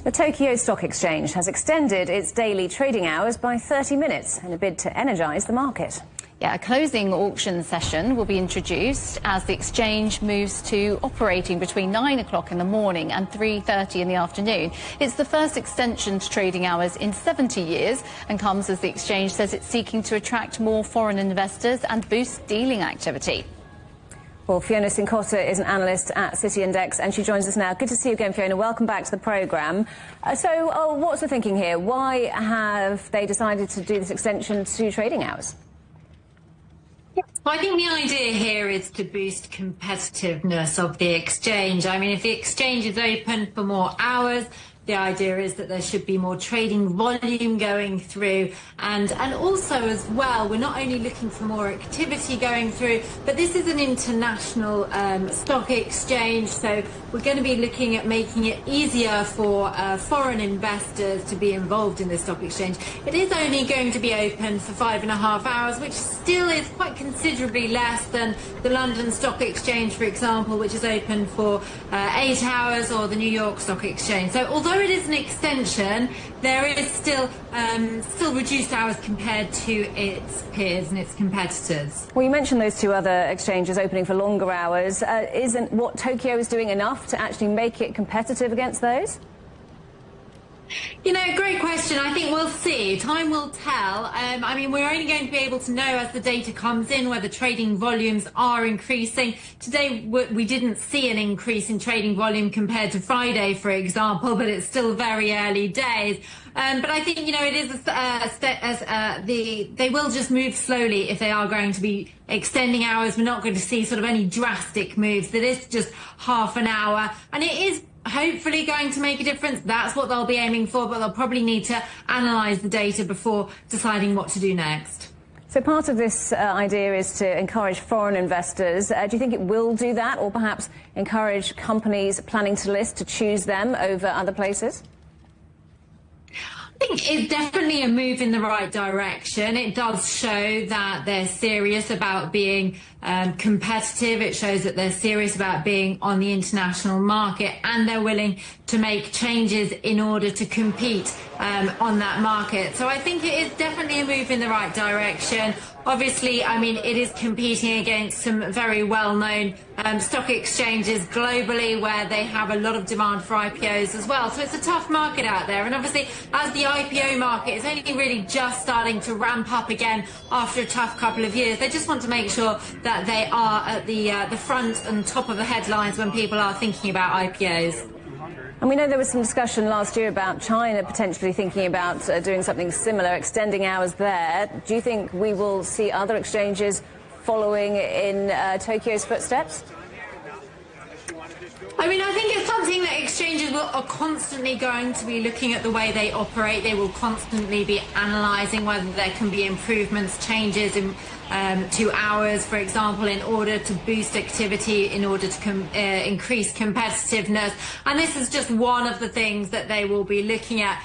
The Tokyo Stock Exchange has extended its daily trading hours by 30 minutes in a bid to energise the market. Yeah, a closing auction session will be introduced as the exchange moves to operating between 9 o'clock in the morning and 3:30 in the afternoon. It's the first extension to trading hours in 70 years and comes as the exchange says it's seeking to attract more foreign investors and boost dealing activity. Well, Fiona Cincotta is an analyst at City Index and she joins us now. Good to see you again, Fiona. Welcome back to the programme. What's the thinking here? Why have they decided to do this extension to trading hours? Well, I think the idea here is to boost competitiveness of the exchange. I mean, if the exchange is open for more hours, the idea is that there should be more trading volume going through, and also as well, we're not only looking for more activity going through, but this is an international stock exchange, so we're going to be looking at making it easier for foreign investors to be involved in the stock exchange. It is only going to be open for 5.5 hours, which still is quite considerably less than the London Stock Exchange, for example, which is open for 8 hours, or the New York Stock Exchange. So although it is an extension, there is still reduced hours compared to its peers and its competitors. Well, you mentioned those two other exchanges opening for longer hours. Isn't what Tokyo is doing enough to actually make it competitive against those? You know, great question. I think we'll see. Time will tell. I mean, we're only going to be able to know as the data comes in whether trading volumes are increasing. Today, we didn't see an increase in trading volume compared to Friday, for example, but it's still very early days. But I think, you know, it is they will just move slowly if they are going to be extending hours. We're not going to see sort of any drastic moves. That is just half an hour, and it is hopefully going to make a difference. That's what they'll be aiming for, but they'll probably need to analyse the data before deciding what to do next. So part of this idea is to encourage foreign investors. Do you think it will do that, or perhaps encourage companies planning to list to choose them over other places? I think it's definitely a move in the right direction. It does show that they're serious about being competitive. It shows that they're serious about being on the international market, and they're willing to make changes in order to compete on that market. So I think it is definitely a move in the right direction. Obviously, I mean, it is competing against some very well-known stock exchanges globally where they have a lot of demand for IPOs as well. So it's a tough market out there. And obviously, as the IPO market is only really just starting to ramp up again after a tough couple of years, they just want to make sure that they are at the front and top of the headlines when people are thinking about IPOs. And we know there was some discussion last year about China potentially thinking about doing something similar, extending hours there. Do you think we will see other exchanges following in Tokyo's footsteps? I mean, I think it's something that exchanges are constantly going to be looking at the way they operate. They will constantly be analysing whether there can be improvements, changes in to hours, for example, in order to boost activity, in order to increase competitiveness. And this is just one of the things that they will be looking at.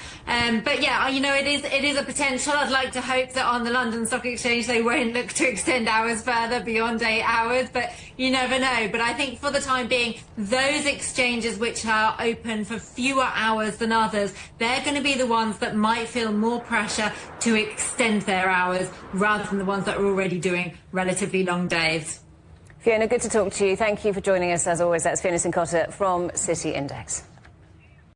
But yeah, you know, it is a potential. I'd like to hope that on the London Stock Exchange they won't look to extend hours further beyond 8 hours, but you never know. But I think for the time being, those exchanges which are open for fewer hours than others, they're going to be the ones that might feel more pressure to extend their hours rather than the ones that are already doing relatively long days. Fiona, good to talk to you. Thank you for joining us as always. That's Fiona Cincotta from City Index.